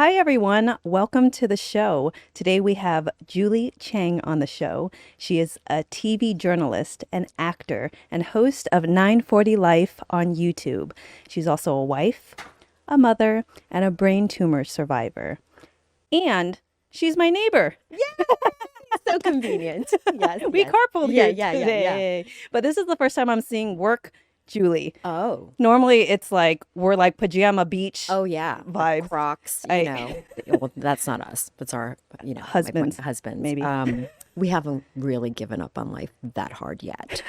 Hi, everyone. Welcome to the show. Today we have Julie Chang on the show. She is a TV journalist, an actor, and host of 940 Life on YouTube. She's also a wife, a mother, and a brain tumor survivor. And she's my neighbor. Yay! So convenient. Yes, We yes. carpooled Yeah, here yeah, yeah, today. But this is the first time I'm seeing work Julie. Oh. Normally it's like we're like pajama beach Oh, yeah. vibes. Crocs, I Well, that's not us. That's our, Husbands, my husbands. maybe. We haven't really given up on life that hard yet.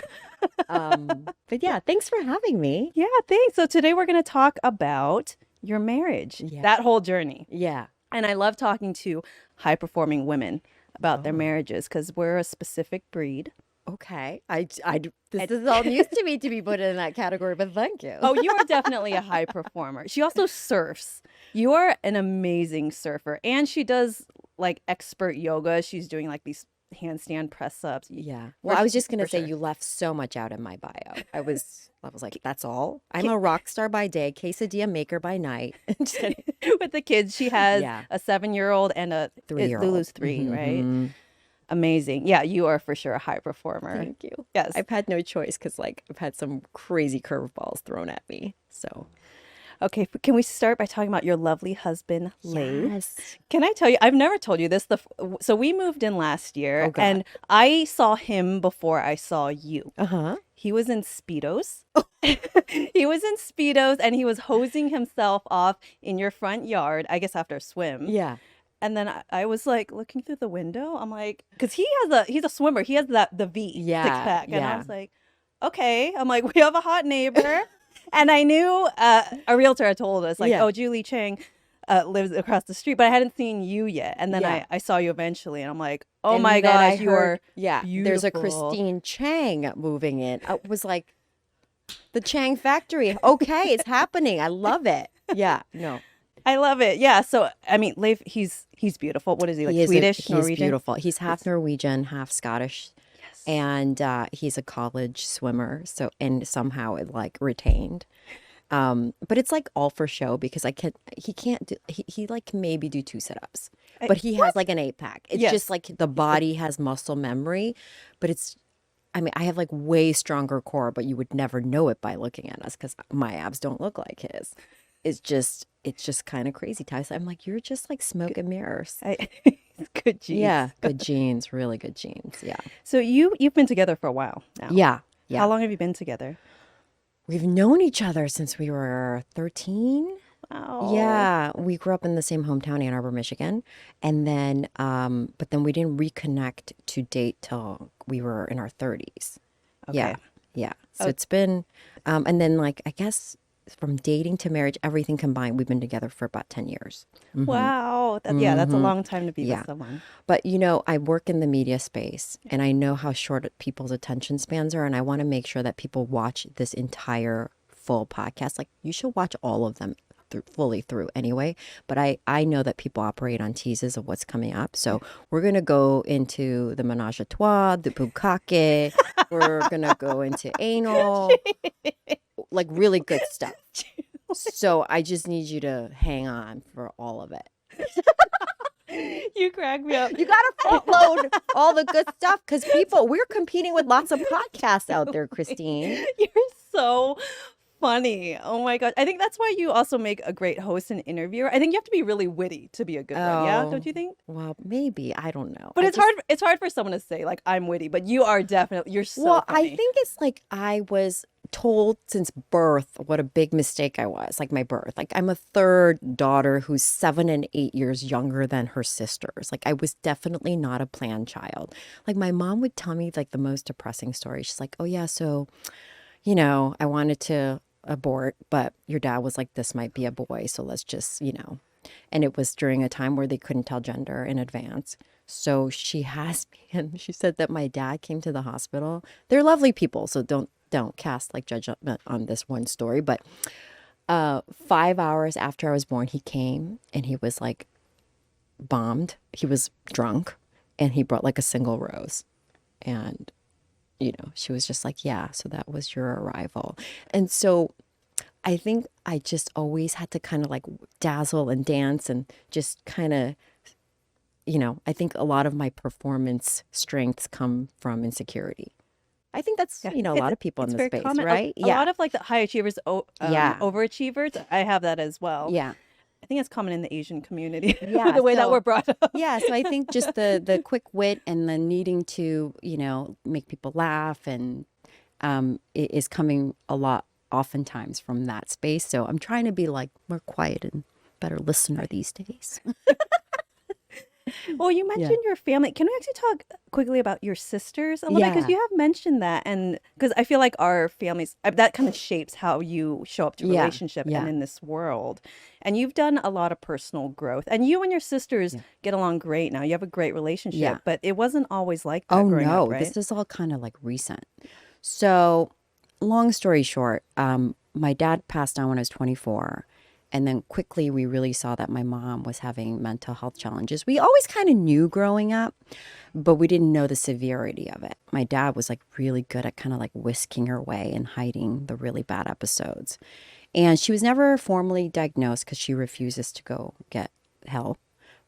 But yeah, thanks for having me. Yeah, thanks. So today we're going to talk about your marriage, Yeah. that whole journey. Yeah. And I love talking to high performing women about their Oh. marriages because we're a specific breed. Okay. This is all news to me to be put in that category, but thank you. Oh, you are definitely a high performer. She also surfs. You are an amazing surfer. And she does like expert yoga. She's doing like these handstand press ups. Yeah. Well, I was just gonna For say sure. you left so much out in my bio. I was like, that's all. I'm a rock star by day, quesadilla maker by night. Just kidding. With the kids, she has Yeah. a 7-year-old and a 3-year-old. Lulu's 3, right? Mhm. Amazing. Yeah, you are for sure a high performer. Thank you. Yes. I've had no choice because I've had some crazy curveballs thrown at me. So Okay, can we start by talking about your lovely husband, Leigh? yes. Can I tell you, I've never told you this. So we moved in last year, Oh, God. and I saw him before I saw you. Uh-huh. He was in Speedos. He was in Speedos, and he was hosing himself off in your front yard, I guess after a swim. Yeah. And then I was like looking through the window. I'm like, because he's a swimmer. He has the V Yeah, 6-pack, and I yeah. was like, okay. I'm like, we have a hot neighbor, and I knew a realtor had told us like, Yeah. oh, Julie Chang lives across the street, but I hadn't seen you yet. And then Yeah. I saw you eventually, and I'm like, oh And my then I gosh, you heard, are yeah, there's a beautiful. Christine Chang moving in. I was like, the Chang factory. Okay, it's happening. I love it. Yeah, no. I love it. Yeah. So I mean, Leif, he's beautiful. What is he like? Swedish, He's Norwegian? beautiful. He's half Norwegian, half Scottish. Yes. And he's a college swimmer, and somehow it like retained. But it's like all for show because he can't do he like maybe do 2 sit-ups, but he has like an 8-pack. It's Yes. just like the body has muscle memory, but I mean, I have like way stronger core, but you would never know it by looking at us because my abs don't look like his. It's just kind of crazy, Ty. So I'm like, you're just like smoke and mirrors. Good genes. Yeah, good genes, really good genes. Yeah. So you've been together for a while now. Yeah. Yeah. How long have you been together? We've known each other since we were 13. Wow. Yeah, we grew up in the same hometown, Ann Arbor, Michigan, and then, but then we didn't reconnect to date till we were in our 30s. Yeah, Okay. yeah. So Oh. it's been, and then like I guess from dating to marriage, everything combined, we've been together for about 10 years. Mhm. Wow. Yeah, that's a Mhm. long time to be Yeah. with someone. But I work in the media space, and I know how short people's attention spans are, and I want to make sure that people watch this entire full podcast. Like you should watch all of them fully through anyway, but I know that people operate on teases of what's coming up, so we're gonna go into the menage a trois, the bukkake. We're gonna go into anal, like really good stuff. So I just need you to hang on for all of it. You crack me up. You gotta front load all the good stuff because we're competing with lots of podcasts out there, Christine. You're so funny. Oh my God. I think that's why you also make a great host and interviewer. I think you have to be really witty to be a good one. Yeah, Oh. don't you think? Well, maybe. I don't know. But I it's just- hard. It's hard for someone to say like I'm witty, but you are definitely. You're so Well, funny. I think it's like I was told since birth what a big mistake I was, like my birth. Like I'm a third daughter who's 7 and 8 years younger than her sisters. Like I was definitely not a planned child. Like my mom would tell me like the most depressing story. She's like, oh yeah, so, I wanted to abort, but your dad was like, this might be a boy. So let's just, and it was during a time where they couldn't tell gender in advance. So she has me, and she said that my dad came to the hospital. They're lovely people, so don't cast like judgment on this one story. But 5 hours after I was born, he came and he was like bombed. He was drunk, and he brought like a single rose, and she was just like, yeah, so that was your arrival. And so I think I just always had to kind of like dazzle and dance and just kind of, I think a lot of my performance strengths come from insecurity. I think that's, Yeah, a lot of people in it's the very space, common. right? A Yeah. lot of like the high achievers, Yeah. overachievers. I have that as well. Yeah. I think it's common in the Asian community, Yeah. the way that we're So, brought up. yeah. So I think just the quick wit and the needing to, make people laugh and is coming a lot oftentimes from that space. So I'm trying to be like more quiet and better listener these days. Well, you Yeah. mentioned your family. Can we actually talk quickly about your sisters a little bit? Because Yeah. you have mentioned that, and because I feel like our families, that kind of shapes how you show up to Yeah. relationship and Yeah. in this world. And you've done a lot of personal growth, and you and your sisters Yeah. get along great now. You have a great Yeah. relationship, but it wasn't always like that Oh growing up, no, right? this is all kind of like recent. So, long story short, my dad passed on when I was 24. And then quickly we really saw that my mom was having mental health challenges. We always kind of knew growing up, but we didn't know the severity of it. My dad was like really good at kind of like whisking her away and hiding the really bad episodes. And she was never formally diagnosed because she refuses to go get help.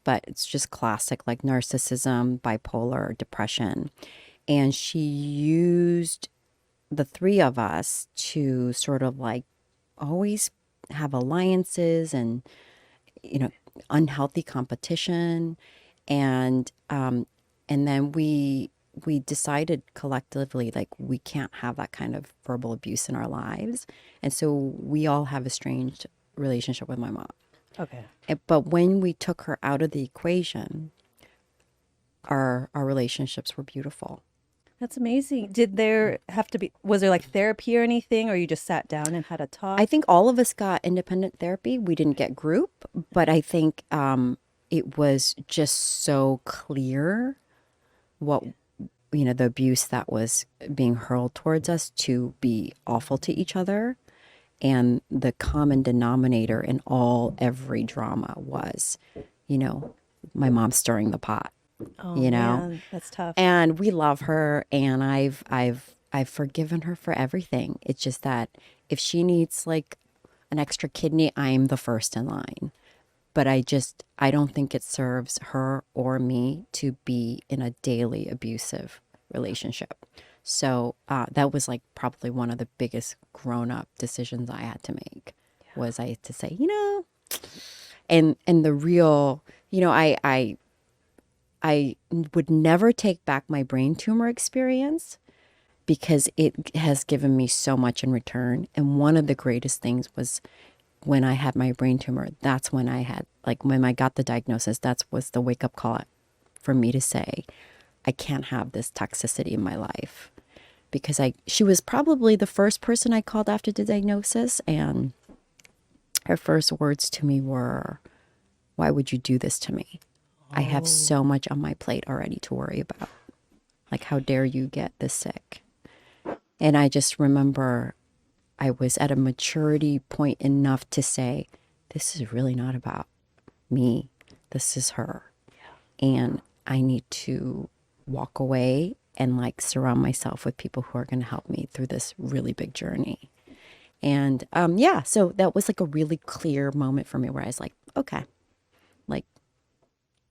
But it's just classic like narcissism, bipolar, depression. And she used the three of us to sort of like always have alliances and you know unhealthy competition and then we decided collectively like we can't have that kind of verbal abuse in our lives, and so we all have a strange relationship with my mom. Okay. But when we took her out of the equation, our relationships were beautiful. That's amazing. Did there have to be, was there like therapy or anything, or you just sat down and had a I talk? think all of us got independent therapy. We didn't get group, but I think it was just so clear what, the abuse that was being hurled towards us to be awful to each other. And the common denominator in every drama was, you know, my mom stirring the pot, Oh you know? man, that's tough. And we love her, and I've forgiven her for everything. It's just that if she needs like an extra kidney, I'm the first in line. But I don't think it serves her or me to be in a daily abusive relationship. So that was like probably one of the biggest grown up decisions I had to make. Was I had to say, and the real, I would never take back my brain tumor experience because it has given me so much in return. And one of the greatest things was when I had my brain tumor. That's when I had, like, when I got the diagnosis, that was the wake up call for me to say, I can't have this toxicity in my life. Because she was probably the first person I called after the diagnosis. And her first words to me were, why would you do this to me? I have so much on my plate already to worry about. Like, how dare you get this sick? And I just remember I was at a maturity point enough to say, this is really not about me. This is her. And I need to walk away and like surround myself with people who are going to help me through this really big journey. And yeah, so that was like a really clear moment for me where I was like, okay, like,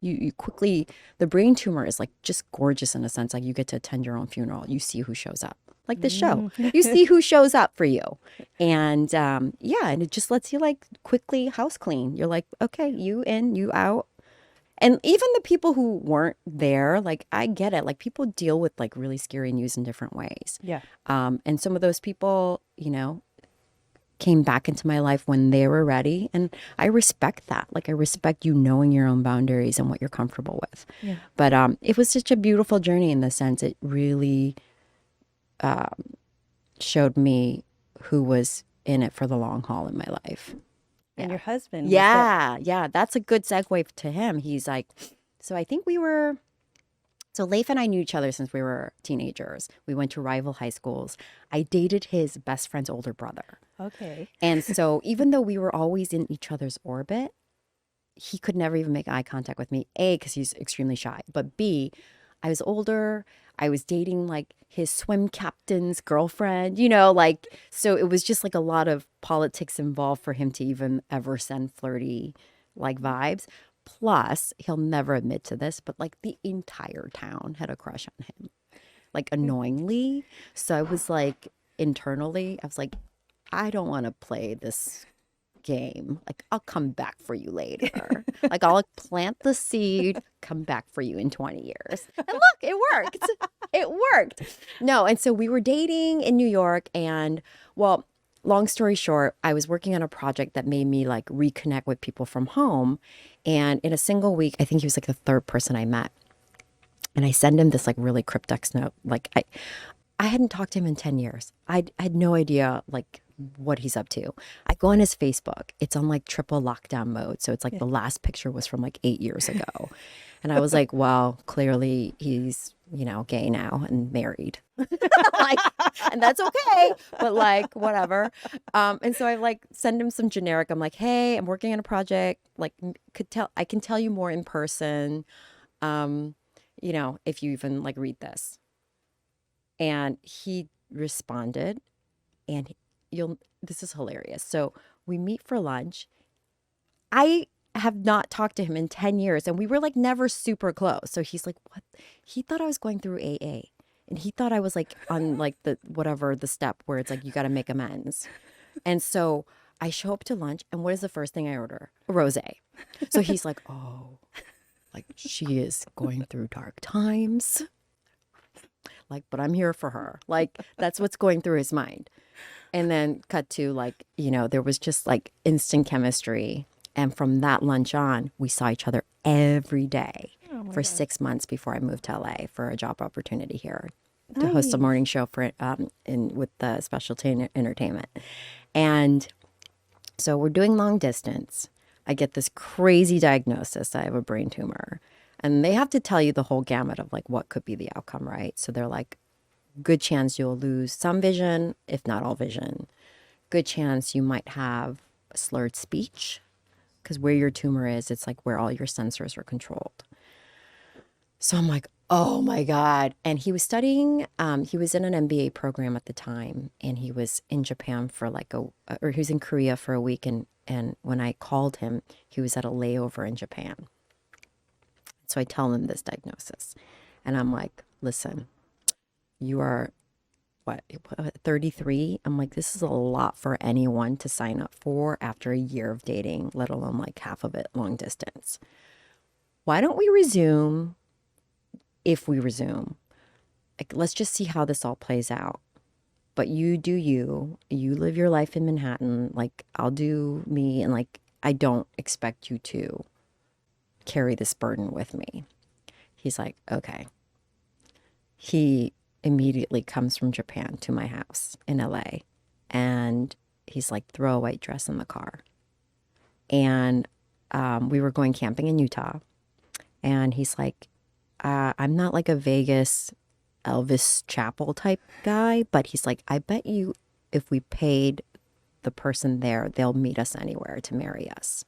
you quickly, the brain tumor is like just gorgeous in a sense. Like, you get to attend your own funeral. You see who shows up. Like the show, you see who shows up for you. And yeah, and it just lets you like quickly house clean. You're like, okay, you in, you out. And even the people who weren't there, like, I get it. Like, people deal with like really scary news in different ways. Yeah. And some of those people, came back into my life when they were ready. And I respect that. Like, I respect you knowing your own boundaries and what you're comfortable with. Yeah. But it was such a beautiful journey in the sense it really showed me who was in it for the long haul in my life. And your husband was Yeah. Yeah. That's a good segue to him. He's like, so I think so Leif and I knew each other since we were teenagers. We went to rival high schools. I dated his best friend's older brother. okay. And so even though we were always in each other's orbit, he could never even make eye contact with me. A, because he's extremely shy. But B, I was older. I was dating like his swim captain's girlfriend, you know, like, so it was just like a lot of politics involved for him to even ever send flirty like vibes. Plus, he'll never admit to this, but like the entire town had a crush on him, like annoyingly. So I was like, internally, I was like, I don't want to play this game. Like, I'll come back for you later. Like, I'll plant the seed, come back for you in 20 years. And look, it worked. It worked. No, and so we were dating in New York. And well, long story short, I was working on a project that made me like reconnect with people from home. And in a single week, I think he was like the third person I met. And I send him this like really cryptic note. Like, I hadn't talked to him in 10 years. I had no idea like what he's up to. I go on his Facebook. It's on like triple lockdown mode. So it's like the last picture was from like 8 years ago. And I was like, well, clearly he's, you know, gay now and married. Like, and that's okay. But like, whatever. And so I like send him some generic. I'm like, hey, I'm working on a project. Like, I can tell you more in person. You know, if you even like read this. And he responded, and this is hilarious. So we meet for lunch. I have not talked to him in 10 years, and we were like never super close. So he's like, what? He thought I was going through AA, and he thought I was like on like the step where it's like you got to make amends. And so I show up to lunch, and what is the first thing I order? A rosé. So he's like, oh, like she is going through dark times. Like, but I'm here for her. Like, that's what's going through his mind. And then cut to like, you know, there was just like instant chemistry. And from that lunch on, we saw each other every day for 6 months before I moved to LA for a job opportunity here to host a morning show for with the specialty entertainment. And so we're doing long distance. I get this crazy diagnosis. I have a brain tumor. And they have to tell you the whole gamut of like what could be the outcome, right? So they're like, good chance you'll lose some vision, if not all vision. Good chance you might have slurred speech, because where your tumor is, it's like where all your sensors are controlled. So I'm like, oh my God. And he was studying, he was in an MBA program at the time, and he was in Japan for like or he was in Korea for a week. And when I called him, he was at a layover in Japan. So I tell him this diagnosis, and I'm like, listen, you are, what, 33? I'm like, this is a lot for anyone to sign up for after a year of dating, let alone like half of it long distance. Why don't we resume if we resume? Like, let's just see how this all plays out. But you do you live your life in Manhattan. Like, I'll do me, and like, I don't expect you to carry this burden with me. He's like, okay. He immediately comes from Japan to my house in LA, and he's like, throw a white dress in the car. And we were going camping in Utah, and he's like, I'm not like a Vegas Elvis Chapel type guy, but he's like, I bet you if we paid the person there, they'll meet us anywhere to marry us.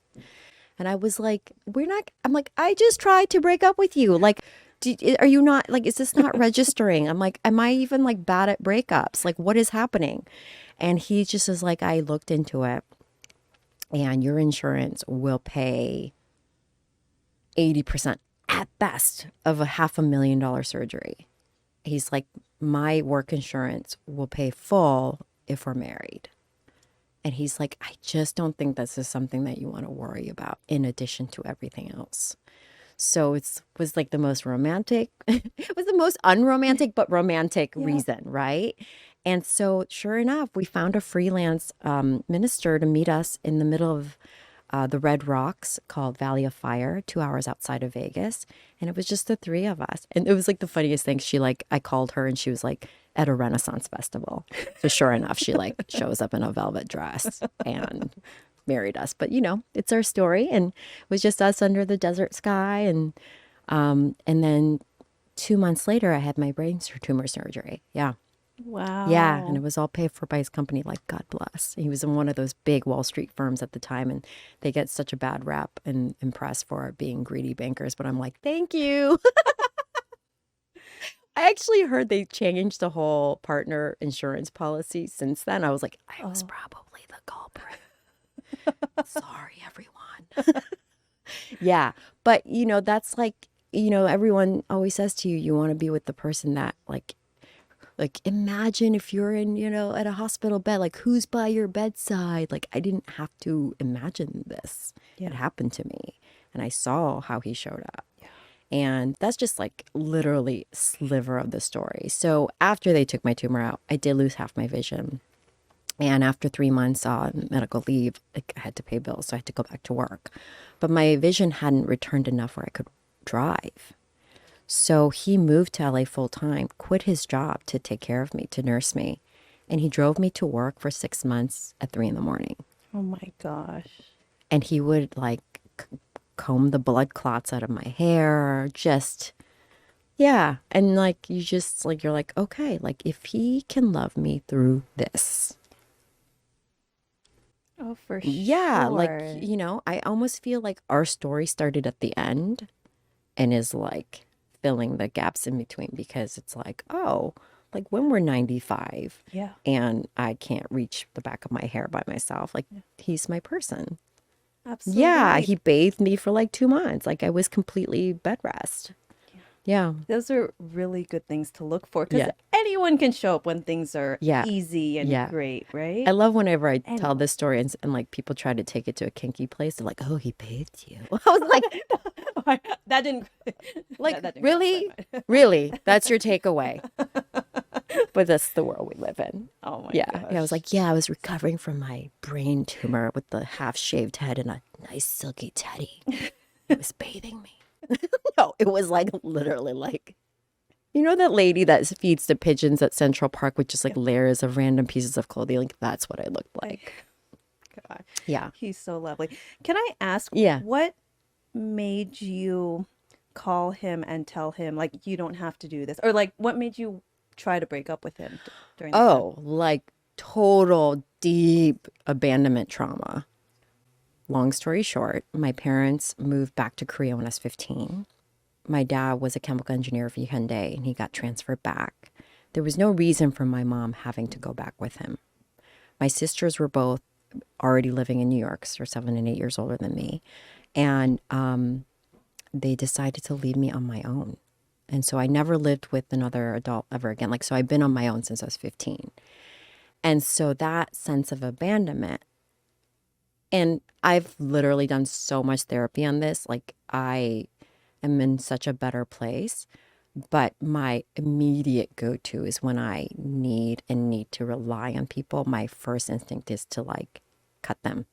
And I was like, I'm like, I just tried to break up with you. Like, are you not, like, is this not registering? I'm like, am I even like bad at breakups? Like, what is happening? And he just is like, I looked into it, and your insurance will pay 80% at best of a $500,000 surgery. He's like, my work insurance will pay full if we're married. And he's like, I just don't think this is something that you want to worry about in addition to everything else. So it was like the most romantic, it was the most unromantic, but romantic reason, right? And so sure enough, we found a freelance minister to meet us in the middle of the Red Rocks called Valley of Fire, 2 hours outside of Vegas. And it was just the three of us. And it was like the funniest thing. I called her, and she was like at a Renaissance festival. So sure enough, she like shows up in a velvet dress and married us. But you know, it's our story, and it was just us under the desert sky. And then 2 months later, I had my brain tumor surgery. Yeah. Wow. Yeah, and it was all paid for by his company, like, God bless. He was in one of those big Wall Street firms at the time, and they get such a bad rap and press for being greedy bankers. But I'm like, thank you. I actually heard they changed the whole partner insurance policy since then. I was like, I was Oh. probably the culprit. Sorry, everyone. Yeah. But, that's like, everyone always says to you, you want to be with the person that like imagine if you're in, at a hospital bed, like who's by your bedside? Like I didn't have to imagine this. Yeah. It happened to me and I saw how he showed up. Yeah. And that's just like literally a sliver of the story. So after they took my tumor out, I did lose half my vision. And after 3 months on medical leave, like, I had to pay bills, so I had to go back to work. But my vision hadn't returned enough where I could drive. So he moved to LA full time, quit his job to take care of me, to nurse me. And he drove me to work for 6 months at 3 in the morning. Oh my gosh. And he would like comb the blood clots out of my hair, just, yeah. And like, you're like, okay, like if he can love me through this. Oh, for Yeah, like, sure. I almost feel like our story started at the end and is like filling the gaps in between because it's like, oh, like when we're 95 Yeah. and I can't reach the back of my hair by myself, like he's my person. Yeah, Absolutely. he bathed me for like 2 months. Like I was completely bed rest. Yeah, Those are really good things to look for because yeah, anyone can show up when things are yeah, easy and yeah. great, I right? love whenever I tell Anyone. this story and like people try to take it to a kinky place. They're like, "Oh, he bathed you." I was like, That didn't Like, that didn't cross my really? mind. Really? That's your takeaway. But that's the world we live in. Oh my Yeah. Yeah. I was gosh. like, yeah, I was recovering from my brain tumor with the half shaved head and a nice silky teddy. He was bathing me. No, it was like literally like, that lady that feeds the pigeons at Central Park with just like layers of random pieces of clothing? Like, that's what I looked like. God, Yeah. he's so lovely. Can I ask Yeah. what made you call him and tell him like you don't have to do this, or like what made you try to break up with him during that time? Oh, like total deep abandonment trauma. Long story short, my parents moved back to Korea when I was 15. My dad was a chemical engineer for Hyundai and he got transferred back. There was no reason for my mom having to go back with him. My sisters were both already living in New York, so they're 7 and 8 years older than me. And they decided to leave me on my own. And so I never lived with another adult ever again. Like, so I've been on my own since I was 15. And so that sense of abandonment, and I've literally done so much therapy on this. Like, I am in such a better place. But my immediate go-to is when I need to rely on people. My first instinct is to like cut them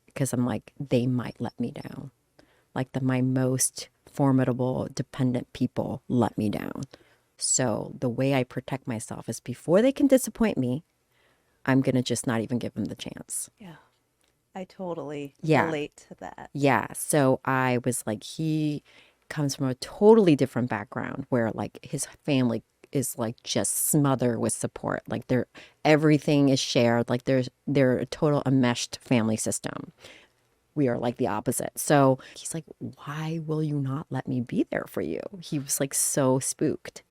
because I'm like, they might let me down. Like my most formidable, dependent people let me down. So the way I protect myself is before they can disappoint me, I'm going to just not even give them the chance. Yeah, I totally Yeah. relate to that. Yeah. So I was like, he comes from a totally different background where like his family is like just smothered with support. Like everything is shared. Like they're a total enmeshed family system. We are like the opposite. So he's like, why will you not let me be there for you? He was like so spooked.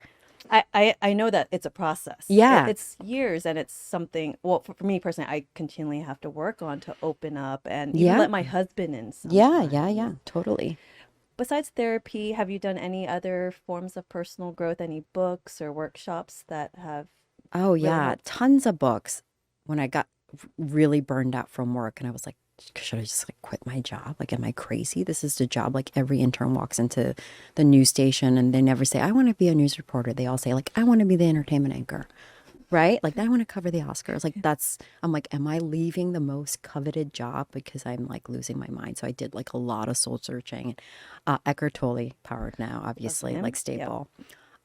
I know that it's a process. Yeah. It's years and it's something, well, for me personally, I continually have to work on to open up and even Yeah. let my husband in Yeah. sometimes. Yeah. Yeah. Totally. Besides therapy, have you done any other forms of personal growth, any books or workshops that have Oh, really yeah. helped? Tons of books. When I got really burned out from work and I was like, should I just like quit my job? Like, am I crazy? This is the job. Like every intern walks into the news station and they never say, I want to be a news reporter. They all say like, I want to be the entertainment anchor. Right? Like, I want to cover the Oscars. Like, I'm like, am I leaving the most coveted job because I'm like losing my mind? So I did like a lot of soul searching. Eckhart Tolle, Power of Now, Love obviously, like him. Yep. staple.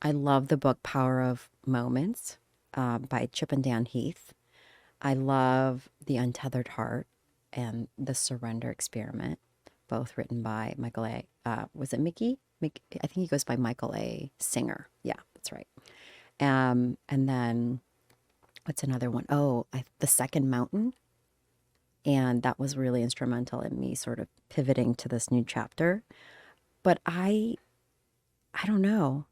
I love the book Power of Moments by Chip and Dan Heath. I love The Untethered Heart and The Surrender Experiment, both written by Michael A. Was it Mickey? I think he goes by Michael A. Singer. Yeah, that's right. And then what's another one? Oh, The Second Mountain. And that was really instrumental in me sort of pivoting to this new chapter. But I don't know.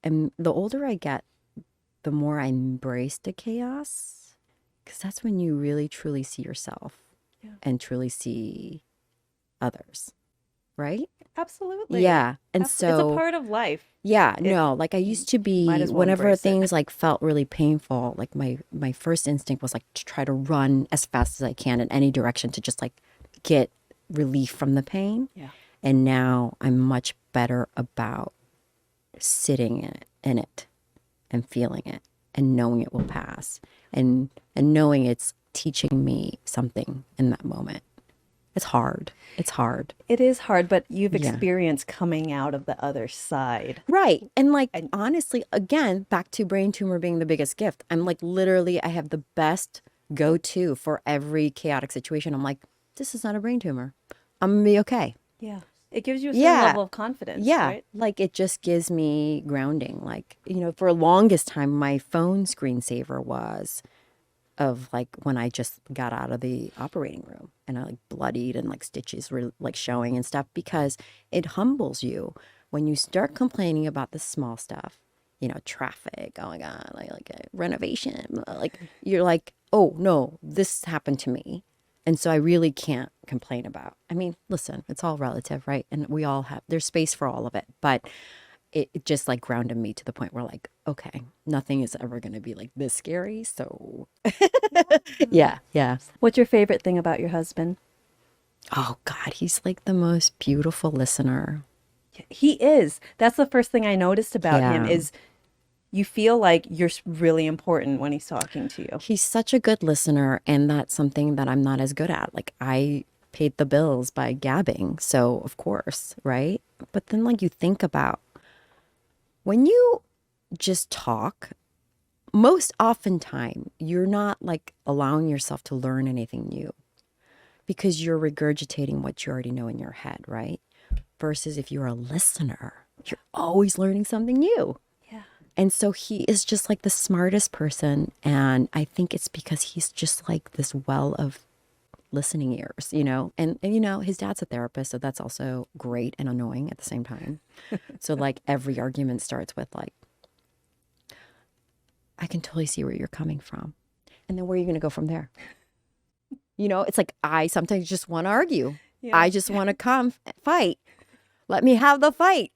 And the older I get, the more I embrace the chaos, because that's when you really truly see yourself and truly see others, right? Absolutely. Yeah. And It's a so, part of life. yeah, no, like I used to Might be, as well whenever embrace it. things like felt really painful, like my first instinct was like to try to run as fast as I can in any direction to just like get relief from the pain. Yeah. And now I'm much better about sitting in it and feeling it and knowing it will pass and knowing it's teaching me something in that moment. It's hard. It's hard. It is hard, but you've Yeah. experienced coming out of the other side. Right. And like, honestly, again, back to brain tumor being the biggest gift. I'm like, literally, I have the best go-to for every chaotic situation. I'm like, this is not a brain tumor. I'm gonna be okay. Yeah. It gives you a certain Yeah. level of confidence, Yeah. right? Like it just gives me grounding. Like, for the longest time, my phone screensaver was of like when I just got out of the operating room and I like bloodied and like stitches were like showing and stuff because it humbles you when you start complaining about the small stuff, traffic going on, like a renovation, like you're like, oh no, this happened to me. And so I really can't complain about. I mean, listen, it's all relative, right? And we all there's space for all of it, but it just like grounded me to the point where like, okay, nothing is ever going to be like this scary. So yeah. What's your favorite thing about your husband? Oh God, he's like the most beautiful listener. He is. That's the first thing I noticed about him Yeah. is you feel like you're really important when he's talking to you. He's such a good listener. And that's something that I'm not as good at. Like I paid the bills by gabbing. So of course, right? But then like you think about when you just talk, most often time, you're not like allowing yourself to learn anything new because you're regurgitating what you already know in your head, right? Versus if you're a listener, you're always learning something new. Yeah. And so he is just like the smartest person. And I think it's because he's just like this well of listening ears, and his dad's a therapist. So that's also great and annoying at the same time. So like every argument starts with like, I can totally see where you're coming from. And then where are you going to go from there? It's like I sometimes just want to argue. Yeah. I just want to come fight. Let me have the fight.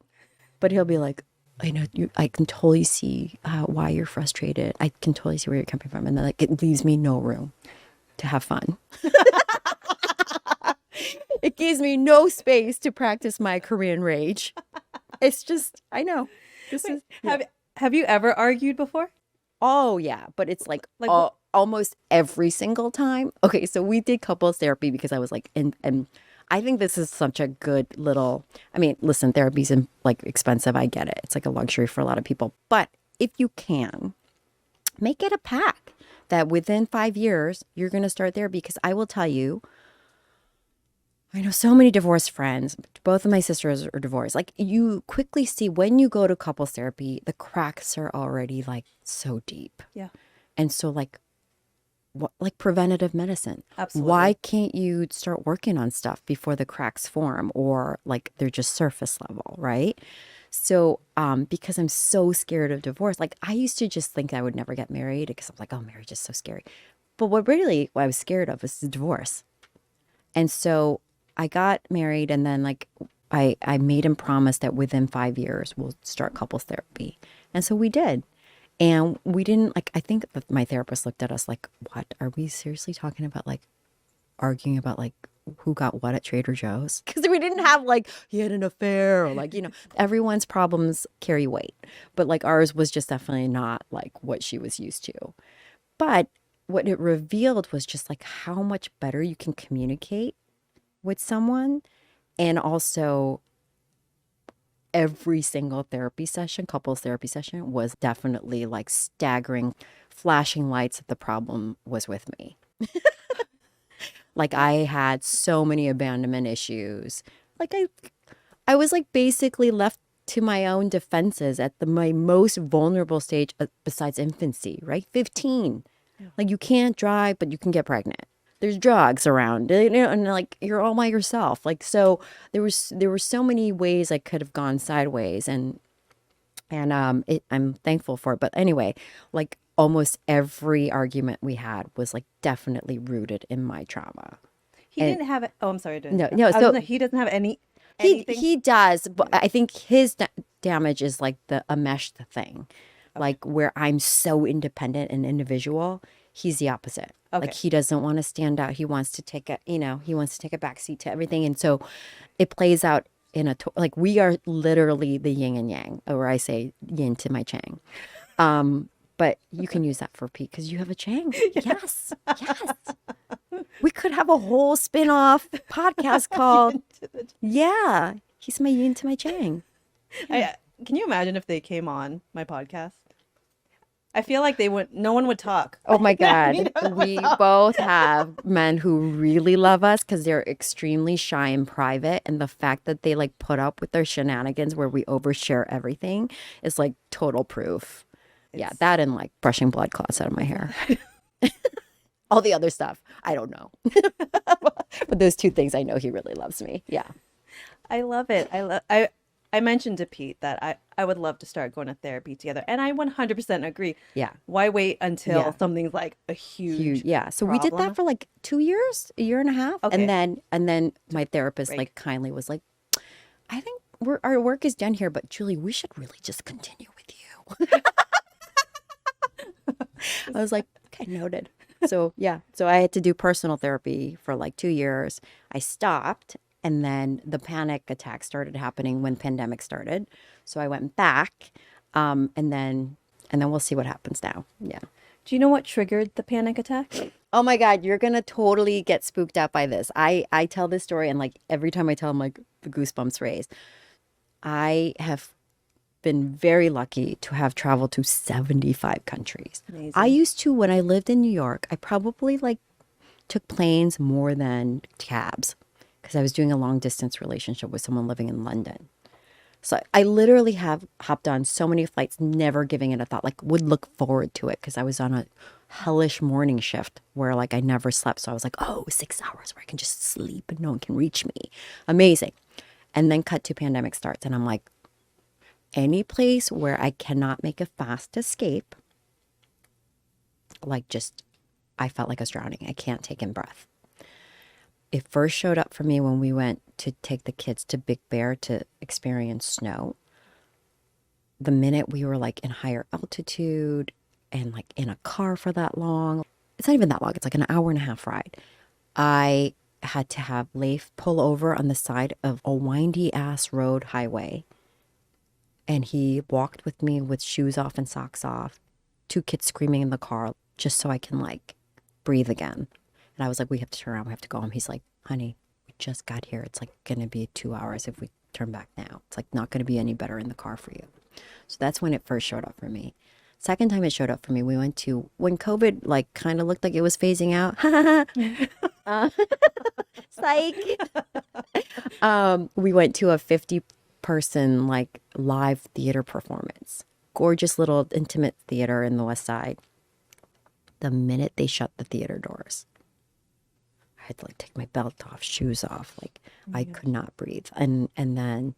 But he'll be like, I know I can totally see why you're frustrated. I can totally see where you're coming from. And then like it leaves me no room to have fun. It gives me no space to practice my Korean rage. It's just, I know. Have you ever argued before? Oh, yeah. But it's like what? almost every single time. Okay, so we did couples therapy because I was like, and I think this is such a good little, I mean, listen, therapy's like expensive. I get it. It's like a luxury for a lot of people. But if you can, make it a pact that within 5 years, you're going to start therapy. Because I will tell you, I know so many divorced friends. Both of my sisters are divorced. Like you quickly see when you go to couples therapy, the cracks are already like so deep. Yeah. And so like preventative medicine. Absolutely. Why can't you start working on stuff before the cracks form or like they're just surface level, right? So because I'm so scared of divorce, like I used to just think I would never get married because I'm like, oh, marriage is so scary. But what I was scared of was the divorce. And so I got married and then like I made him promise that within 5 years we'll start couples therapy. And so we did. And we didn't like, I think that my therapist looked at us like, what? Are we seriously talking about like arguing about like who got what at Trader Joe's? Because we didn't have like, he had an affair or like, everyone's problems carry weight. But like ours was just definitely not like what she was used to. But what it revealed was just like how much better you can communicate with someone. And also every single couples therapy session was definitely like staggering, flashing lights that the problem was with me. Like I had so many abandonment issues. Like I was like basically left to my own defenses at my most vulnerable stage besides infancy, right? 15. Yeah. Like you can't drive, but you can get pregnant. There's drugs around, and like you're all by yourself. Like so, there were so many ways I could have gone sideways, and And I'm thankful for it. But anyway, like almost every argument we had was like definitely rooted in my trauma. He And didn't have it. Oh, I'm sorry to no, interrupt. no. I was So gonna say, he doesn't have he anything. he does, but I think his damage is like the enmeshed thing, Okay. like where I'm so independent and individual. He's the opposite. Like Okay. he doesn't want to stand out. He wants to take a, he wants to take a back seat to everything, and so it plays out in like we are literally the yin and yang, or I say yin to my Chang. But you can use that for Pete because you have a Chang. Yes, yes. We could have a whole spin-off podcast called Yeah. He's my yin to my Chang. Can you imagine if they came on my podcast? I feel like they would. No one would talk. Oh my I mean, God. We both have men who really love us because they're extremely shy and private. And the fact that they like put up with their shenanigans where we overshare everything is like total proof. Yeah, that and like brushing blood clots out of my hair. All the other stuff, I don't know. But those two things, I know he really loves me. Yeah. I love it. I mentioned to Pete that I would love to start going to therapy together, and I 100% agree. Yeah. Why wait until Yeah. something's like a huge Yeah. So we did problem? that for like 2 years, a year and a half. Okay. And then my therapist Break. like kindly was like, I think our work is done here, but Julie, we should really just continue with you. I was like, okay, noted. So yeah. So I had to do personal therapy for like 2 years. I stopped, and then the panic attack started happening when pandemic started. So I went back. And then we'll see what happens now. Yeah. Do you know what triggered the panic attack? Oh my God, you're gonna totally get spooked out by this. I tell this story, and like every time I tell them, like the goosebumps raise. I have been very lucky to have traveled to 75 countries. Amazing. I used to, when I lived in New York, I probably like took planes more than cabs because I was doing a long distance relationship with someone living in London. So I literally have hopped on so many flights, never giving it a thought, like would look forward to it because I was on a hellish morning shift where like I never slept. So I was like, oh, 6 hours where I can just sleep and no one can reach me. Amazing. And then cut to pandemic starts. And I'm like, any place where I cannot make a fast escape, like just, I felt like I was drowning. I can't take in breath. It first showed up for me when we went to take the kids to Big Bear to experience snow. The minute we were like in higher altitude and like in a car for that long, it's not even that long, it's like an hour and a half ride. I had to have Leif pull over on the side of a windy ass road highway. And he walked with me with shoes off and socks off, two kids screaming in the car just so I can like breathe again. And I was like, we have to turn around. We have to go home. He's like, honey, we just got here. It's like going to be 2 hours if we turn back now. It's like not going to be any better in the car for you. So that's when it first showed up for me. Second time it showed up for me, we went to, when COVID like kind of looked like it was phasing out. Psych. We went to a 50-person like live theater performance. Gorgeous little intimate theater in the West Side. The minute they shut the theater doors, I had to like take my belt off, shoes off, like I could not breathe. And then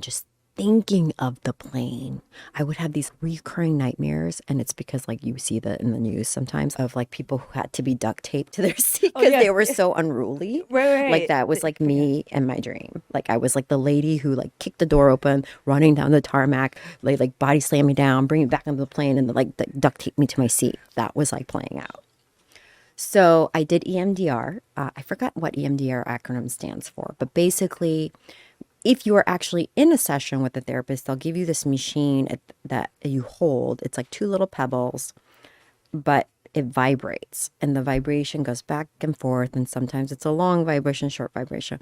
just thinking of the plane, I would have these recurring nightmares, and it's because like you see that in the news sometimes of like people who had to be duct taped to their seat because they were so unruly. Right. Like that was like me and my dream. Like I was like the lady who like kicked the door open, running down the tarmac, like body slam me down, bring me back onto the plane, and like duct tape me to my seat. That was like playing out. So I did EMDR. I forgot what EMDR acronym stands for, but basically, if you are actually in a session with a therapist, they'll give you this machine that you hold. It's like two little pebbles, but it vibrates, and the vibration goes back and forth, and sometimes it's a long vibration, short vibration.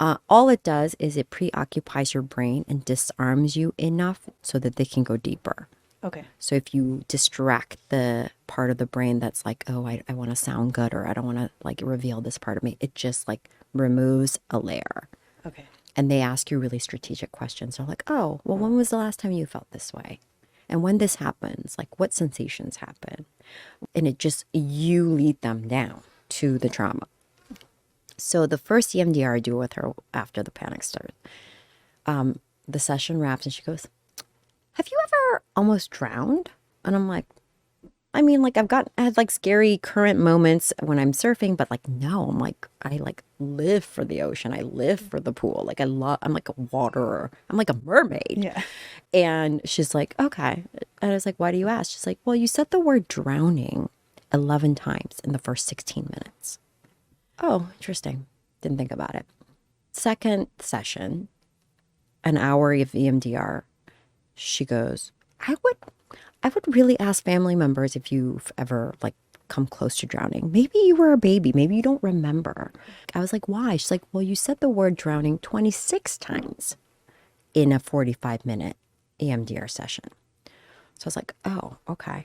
All it does is it preoccupies your brain and disarms you enough so that they can go deeper. Okay. So if you distract the part of the brain that's like, oh, I want to sound good, or I don't want to like reveal this part of me, it just like removes a layer. Okay. And they ask you really strategic questions. They're like, oh, well, when was the last time you felt this way? And when this happens, like what sensations happen? And it just, you lead them down to the trauma. So the first EMDR I do with her after the panic started, the session wraps and she goes, have you ever almost drowned? And I'm like, like I had like scary current moments when I'm surfing, but like, no, I like live for the ocean. I live for the pool. Like I'm like a waterer. I'm like a mermaid. Yeah. And she's like, okay. And I was like, why do you ask? She's like, well, you said the word drowning 11 times in the first 16 minutes. Oh, interesting. Didn't think about it. Second session, an hour of EMDR, she goes, I would really ask family members if you've ever like come close to drowning. Maybe you were a baby. Maybe you don't remember. I was like, why? She's like, well, you said the word drowning 26 times in a 45-minute EMDR session. So I was like, oh, okay.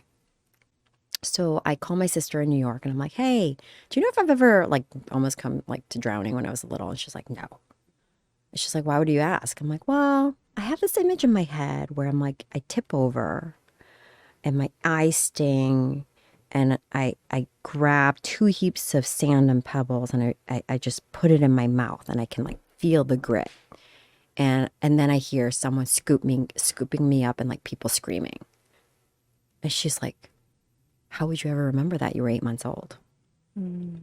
So I call my sister in New York and I'm like, hey, do you know if I've ever like almost come like to drowning when I was little? And she's like, no. And she's like, why would you ask? I'm like, well, I have this image in my head where I'm like, I tip over and my eyes sting and I grab 2 heaps of sand and pebbles and I just put it in my mouth and I can like feel the grit. And then I hear someone scooping me up and like people screaming. And she's like, how would you ever remember that? You were 8 months old. Mm.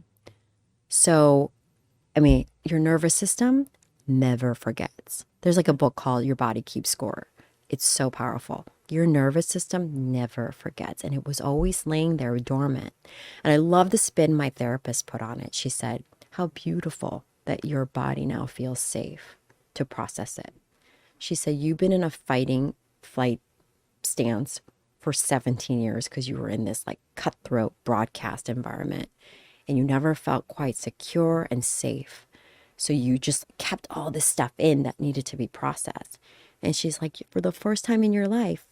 So, your nervous system never forgets. There's like a book called Your Body Keeps Score. It's so powerful. Your nervous system never forgets. And it was always laying there dormant. And I love the spin my therapist put on it. She said, how beautiful that your body now feels safe to process it. She said, you've been in a flight stance for 17 years because you were in this like cutthroat broadcast environment and you never felt quite secure and safe. So you just kept all this stuff in that needed to be processed. And she's like, for the first time in your life,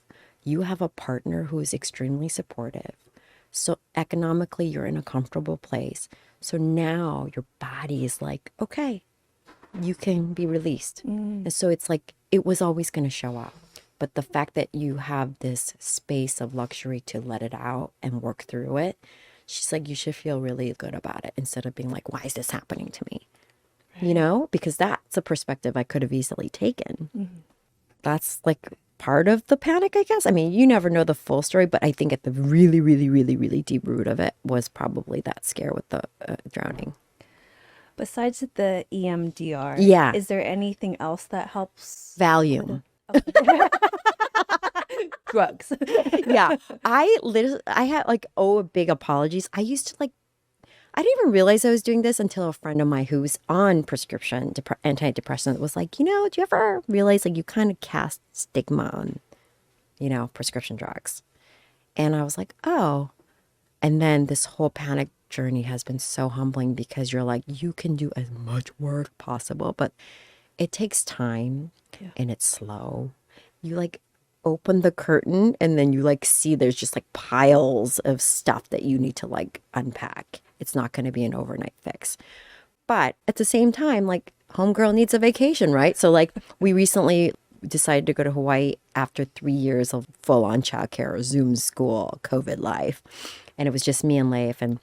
you have a partner who is extremely supportive. So economically, you're in a comfortable place. So now your body is like, okay, you can be released. Mm. And so it's like, it was always going to show up. But the fact that you have this space of luxury to let it out and work through it, she's like, you should feel really good about it instead of being like, why is this happening to me? Right. You know, because that's a perspective I could have easily taken. Mm-hmm. That's like part of the panic, I guess. You never know the full story, but I think at the really, really, really, really deep root of it was probably that scare with the drowning. Besides the EMDR, yeah, is there anything else that helps? Valium. Drugs. Yeah. I had like, big apologies. I used to like, I didn't even realize I was doing this until a friend of mine who's on prescription antidepressant was like, do you ever realize like you kind of cast stigma on, prescription drugs? And I was like, oh. And then this whole panic journey has been so humbling because you're like, you can do as much work possible, but it takes time and it's slow. You like open the curtain and then you like see there's just like piles of stuff that you need to like unpack. It's not going to be an overnight fix. But at the same time, like homegirl needs a vacation, right? So like we recently decided to go to Hawaii after 3 years of full on childcare, Zoom school, COVID life. And it was just me and Leif, and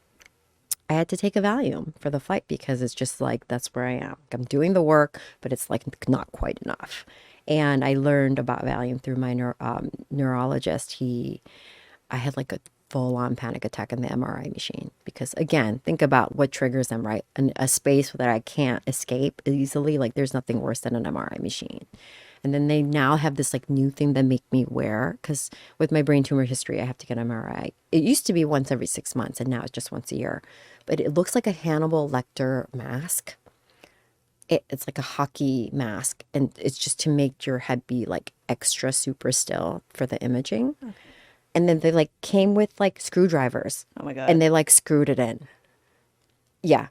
I had to take a Valium for the flight because it's just like, that's where I am. I'm doing the work, but it's like not quite enough. And I learned about Valium through my neurologist. I had like a full-on panic attack in the MRI machine because, again, think about what triggers them, right? A space that I can't escape easily. Like there's nothing worse than an MRI machine. And then they now have this like new thing that make me wear, because with my brain tumor history, I have to get MRI. It used to be once every 6 months, and now it's just once a year. But it looks like a Hannibal Lecter mask. It's like a hockey mask, and it's just to make your head be like extra super still for the imaging. Okay. And then they like came with like screwdrivers. Oh my God. And they like screwed it in. Yeah.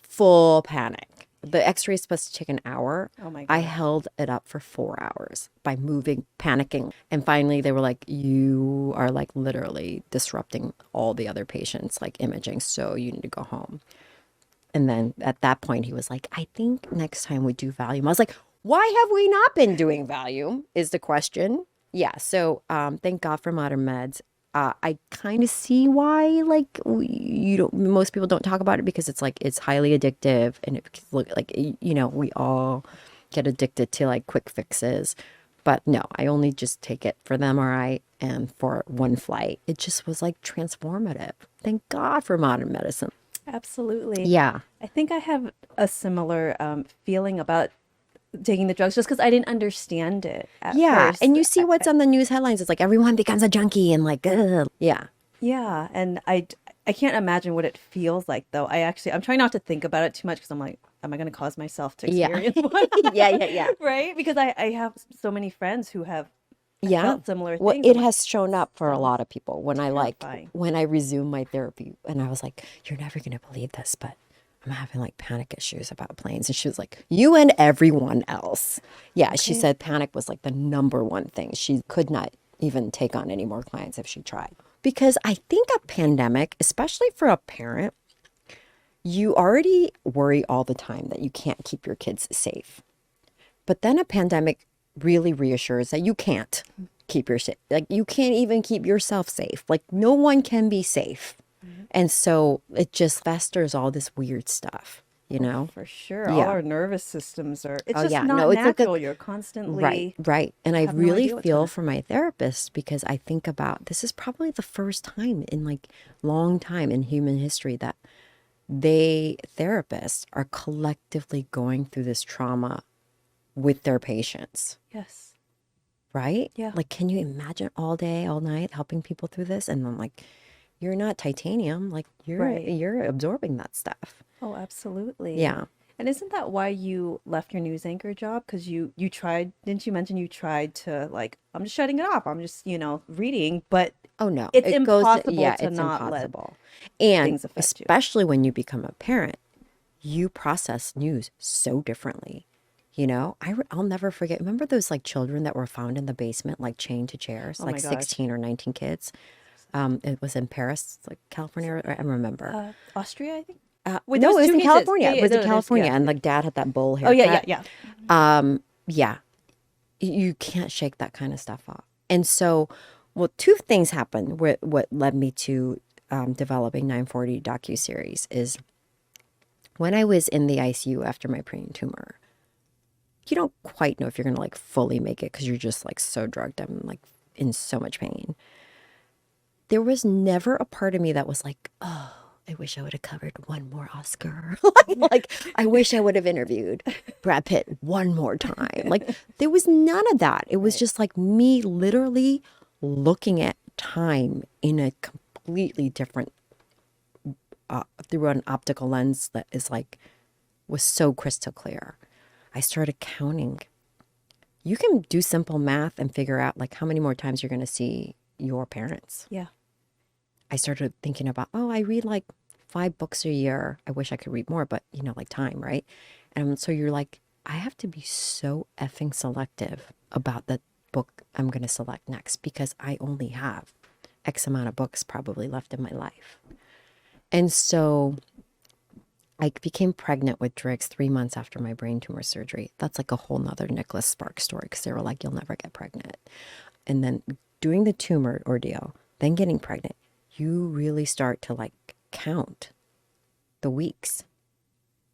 Full panic. The x-ray is supposed to take an hour. Oh my God. I held it up for 4 hours by moving, panicking. And finally they were like, you are like literally disrupting all the other patients like imaging. So you need to go home. And then at that point he was like, I think next time we do Valium. I was like, why have we not been doing Valium is the question. Yeah, so thank God for modern meds. I kind of see why like most people don't talk about it because it's like it's highly addictive and it look like we all get addicted to like quick fixes. But no, I only just take it for the MRI and for one flight. It just was like transformative. Thank God for modern medicine. Absolutely. Yeah. I think I have a similar feeling about taking the drugs just because I didn't understand it at Yeah. first. And you see what's on the news headlines. It's like everyone becomes a junkie and like, ugh. Yeah. Yeah, and I can't imagine what it feels like though. I'm trying not to think about it too much because I'm like, am I going to cause myself to Yeah. experience one? Yeah. Right? Because I have so many friends who have Yeah. felt similar Well, things. I'm it like, has shown up for a sounds lot of people terrifying. when I resumed my therapy and I was like, you're never going to believe this, but I'm having like panic issues about planes. And she was like, you and everyone else. Yeah. She Okay. said panic was like the number one thing. She could not even take on any more clients if she tried. Because I think a pandemic, especially for a parent, you already worry all the time that you can't keep your kids safe. But then a pandemic really reassures that you can't keep your like you can't even keep yourself safe. Like no one can be safe. And so it just festers all this weird stuff, you know? For sure. All Yeah. our nervous systems are, it's Oh just yeah. not No, it's like natural. You're right, constantly right. And I have no really idea what's feel going for my therapist because I think about this is probably the first time in like long time in human history that therapists are collectively going through this trauma with their patients. Yes. Right? Yeah. Like, can you imagine all day, all night helping people through this? And I'm like, you're not titanium. Like, Right. you're absorbing that stuff. Oh, absolutely. Yeah. And isn't that why you left your news anchor job? Because you tried, didn't you mention you tried to like, I'm just shutting it off. I'm just, reading, but Oh no, it's it goes. impossible Yeah, to it's not let impossible. And things affect you. especially when you become a parent, you process news so differently. You know, I'll never forget. Remember those like children that were found in the basement, like chained to chairs, Oh like my gosh. 16 or 19 kids. It was in Paris, like California. I remember. Austria, I think. Wait, there No, was it was two in cases. California. Yeah, It yeah, was in no, there's, California, yeah. and like dad had that bowl Oh, yeah, haircut. Yeah. You can't shake that kind of stuff off. And so, well, two things happened. What led me to developing 940 docuseries is when I was in the ICU after my brain tumor. You don't quite know if you're gonna like fully make it because you're just like so drugged. I'm like in so much pain. There was never a part of me that was like, oh, I wish I would have covered one more Oscar. like, I wish I would have interviewed Brad Pitt one more time. Like, there was none of that. It was just like me literally looking at time in a completely different, through an optical lens that is like, was so crystal clear. I started counting. You can do simple math and figure out like how many more times you're going to see your parents. Yeah. I started thinking about, oh, I read like 5 books a year. I wish I could read more, but like time, right? And so you're like, I have to be so effing selective about the book I'm going to select next because I only have X amount of books probably left in my life. And so I became pregnant with Drix 3 months after my brain tumor surgery. That's like a whole nother Nicholas Sparks story because they were like, you'll never get pregnant. And then doing the tumor ordeal, then getting pregnant, you really start to like count the weeks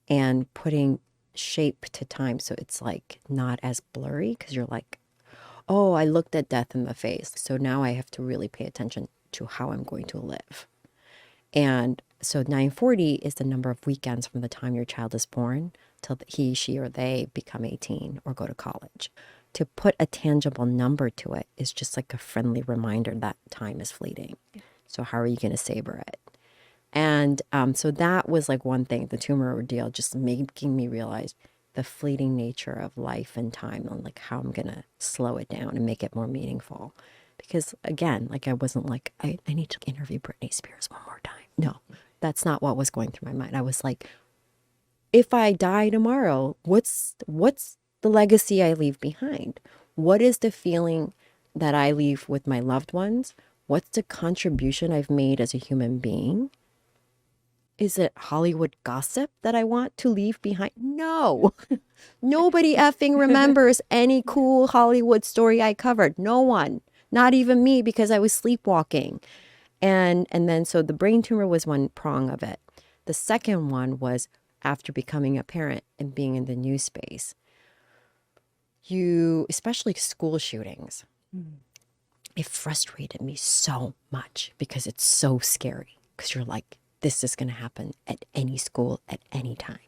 and putting shape to time so it's like not as blurry because you're like, oh, I looked at death in the face. So now I have to really pay attention to how I'm going to live. And so 940 is the number of weekends from the time your child is born till he, she, or they become 18 or go to college. To put a tangible number to it is just like a friendly reminder that time is fleeting. So how are you going to savor it? And so that was like one thing, the tumor ordeal, just making me realize the fleeting nature of life and time and like how I'm going to slow it down and make it more meaningful. Because again, like I wasn't like, I need to interview Britney Spears one more time. No, that's not what was going through my mind. I was like, if I die tomorrow, what's the legacy I leave behind? What is the feeling that I leave with my loved ones? What's the contribution I've made as a human being? Is it Hollywood gossip that I want to leave behind? No. Nobody effing remembers any cool Hollywood story I covered. No one. Not even me because I was sleepwalking. And then so the brain tumor was one prong of it. The second one was after becoming a parent and being in the news space. especially school shootings, Mm. it frustrated me so much because it's so scary. Because you're like, this is going to happen at any school at any time.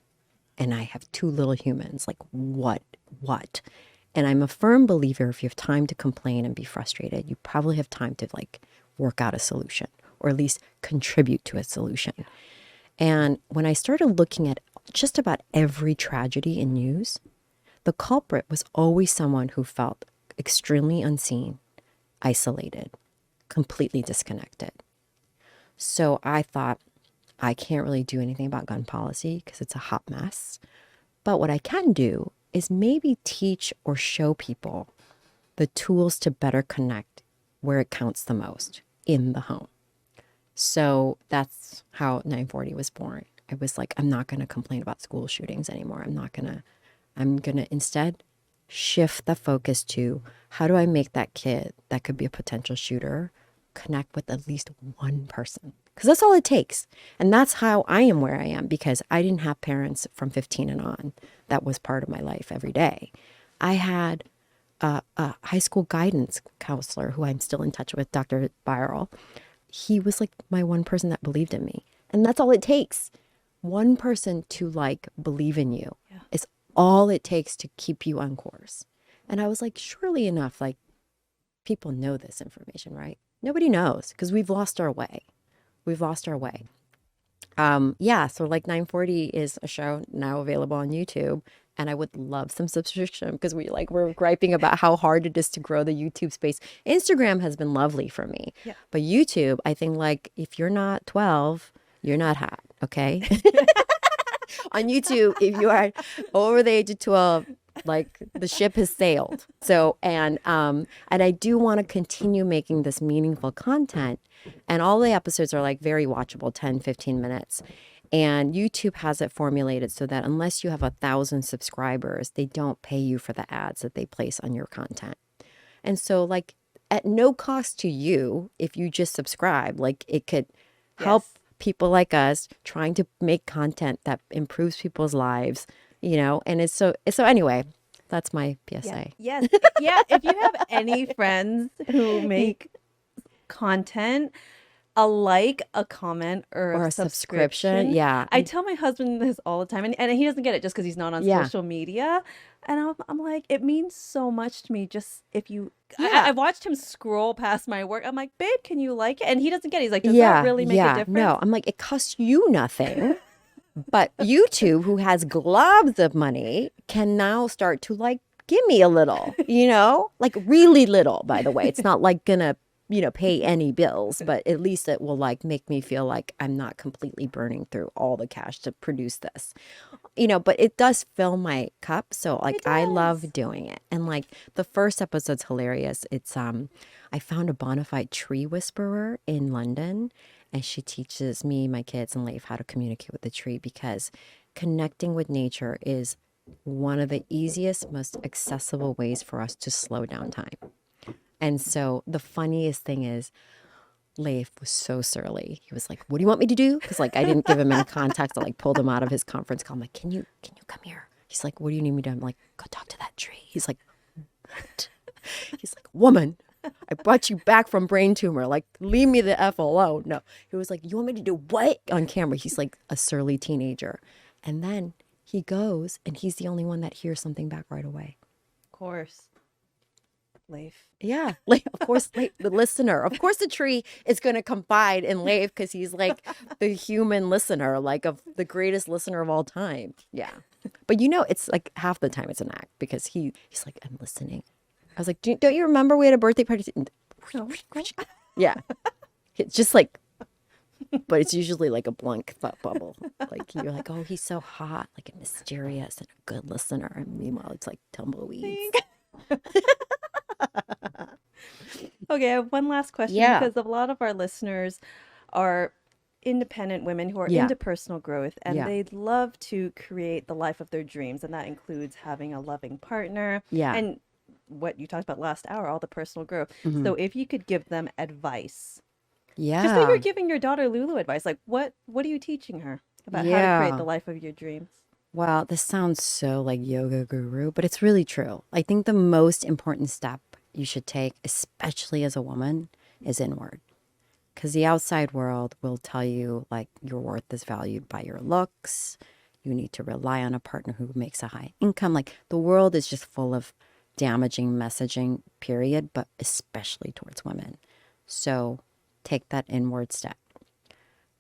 And I have two little humans. Like, what? And I'm a firm believer if you have time to complain and be frustrated, you probably have time to like work out a solution or at least contribute to a solution. And when I started looking at just about every tragedy in news, the culprit was always someone who felt extremely unseen, isolated, completely disconnected. So I thought, I can't really do anything about gun policy because it's a hot mess. But what I can do is maybe teach or show people the tools to better connect where it counts the most, in the home. So that's how 940 was born. I was like, I'm not going to complain about school shootings anymore. I'm going to instead shift the focus to how do I make that kid that could be a potential shooter connect with at least one person? Because that's all it takes. And that's how I am where I am, because I didn't have parents from 15 and on. That was part of my life every day. I had a high school guidance counselor who I'm still in touch with, Dr. Byral. He was like my one person that believed in me. And that's all it takes. One person to like believe in you is all it takes to keep you on course. And I was like, surely enough, like people know this information, right? Nobody knows because we've lost our way. We've lost our way. So like 940 is a show now available on YouTube, and I would love some subscription because we're griping about how hard it is to grow the YouTube space. Instagram has been lovely for me, but YouTube, I think like if you're not 12, you're not hot, okay? On YouTube, if you are over the age of 12, like the ship has sailed. So, and I do want to continue making this meaningful content. And all the episodes are like very watchable, 10, 15 minutes. And YouTube has it formulated so that unless you have 1,000 subscribers, they don't pay you for the ads that they place on your content. And so like at no cost to you, if you just subscribe, like it could help people like us trying to make content that improves people's lives, and it's so anyway, that's my PSA. Yes. Yeah. If you have any friends who make content, a comment, or Or a a subscription. subscription. Yeah. I tell my husband this all the time, and he doesn't get it just because he's not on Yeah. social media. And I'm like, it means so much to me just if you. Yeah. I've watched him scroll past my work. I'm like, babe, can you like it? And he doesn't get it. He's like, does that really make a difference? No, I'm like, it costs you nothing. But YouTube, who has globs of money, can now start to like, give me a little, like really little, by the way. It's not like gonna, pay any bills, but at least it will like make me feel like I'm not completely burning through all the cash to produce this, but it does fill my cup. So like, I love doing it. And like the first episode's hilarious. It's, I found a bona fide tree whisperer in London, and she teaches me, my kids, and Leif how to communicate with the tree, because connecting with nature is one of the easiest, most accessible ways for us to slow down time. And so the funniest thing is, Leif was so surly. He was like, what do you want me to do? Because like I didn't give him any context. I like pulled him out of his conference call. I'm like, can you come here? He's like, what do you need me to do? I'm like, go talk to that tree. He's like, what? He's like, woman, I brought you back from brain tumor. Like, leave me the F alone. No. He was like, you want me to do what? On camera. He's like a surly teenager. And then he goes, and he's the only one that hears something back right away. Of course. Leif. Yeah, Leif, of course, Leif, the listener. Of course, the tree is going to confide in Leif because he's like the human listener, like of the greatest listener of all time. Yeah, but it's like half the time it's an act because he's like, I'm listening. I was like, don't you remember we had a birthday party? Yeah, it's just like, but it's usually like a blank thought bubble. Like you're like, oh, he's so hot, like and mysterious and a good listener. And meanwhile, it's like tumbleweeds. Okay, I have one last question because a lot of our listeners are independent women who are into personal growth, and they'd love to create the life of their dreams, and that includes having a loving partner and what you talked about last hour, all the personal growth. So if you could give them advice, just like you're giving your daughter Lulu advice, like what are you teaching her about how to create the life of your dreams? Well, this sounds so like yoga guru, but it's really true. I think the most important step you should take, especially as a woman, is inward. Because the outside world will tell you like your worth is valued by your looks. You need to rely on a partner who makes a high income. Like the world is just full of damaging messaging, period, but especially towards women. So take that inward step.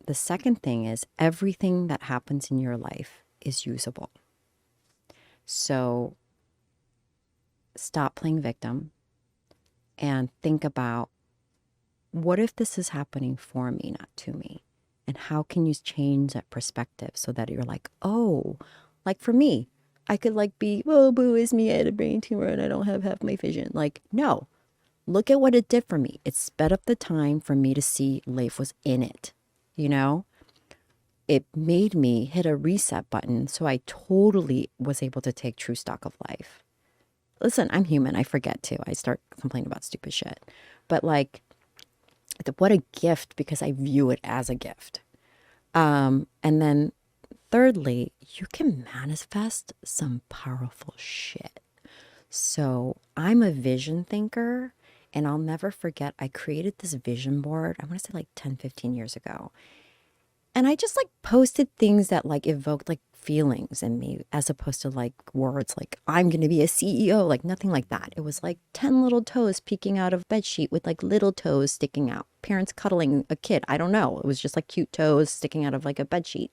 The second thing is everything that happens in your life is usable. So stop playing victim and think about what if this is happening for me, not to me? And how can you change that perspective so that you're like, oh, like for me, I could like be, oh, boo, is me. I had a brain tumor and I don't have half my vision. Like, no, look at what it did for me. It sped up the time for me to see life was in it, you know? It made me hit a reset button. So I totally was able to take true stock of life. Listen, I'm human. I forget too. I start complaining about stupid shit. But like, what a gift because I view it as a gift. And then thirdly, you can manifest some powerful shit. So I'm a vision thinker and I'll never forget, I created this vision board, I want to say like 10, 15 years ago. And I just like posted things that like evoked like feelings in me as opposed to like words like I'm going to be a CEO, like nothing like that. It was like 10 little toes peeking out of bed sheet with like little toes sticking out. Parents cuddling a kid. I don't know. It was just like cute toes sticking out of like a bed sheet.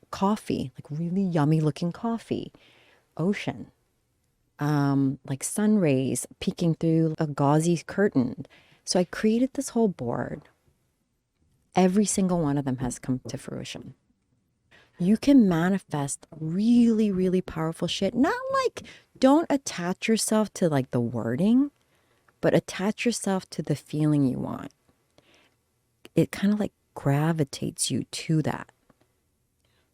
Coffee, like really yummy looking coffee. Ocean. Like sun rays peeking through a gauzy curtain. So I created this whole board. Every single one of them has come to fruition. You can manifest really, really powerful shit. Not like, don't attach yourself to like the wording, but attach yourself to the feeling you want. It kind of like gravitates you to that.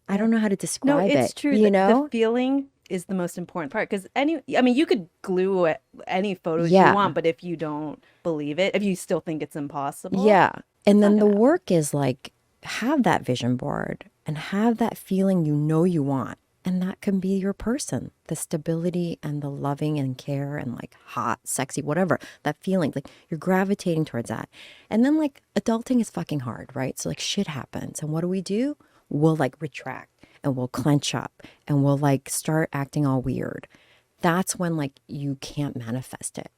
I don't know how to No, describe it's it, true you that the know? feeling is the most important part because I mean, you could glue any photos you Yeah. want, but if you don't believe it, if you still think it's impossible, Yeah. it's And not then the gonna happen. work is like have that vision board and have that feeling you know you want. And that can be your person, the stability and the loving and care and like hot, sexy, whatever, that feeling, like you're gravitating towards that. And then like adulting is fucking hard, right? So like shit happens. And what do? We'll like retract and we'll clench up and we'll like start acting all weird. That's when like you can't manifest it.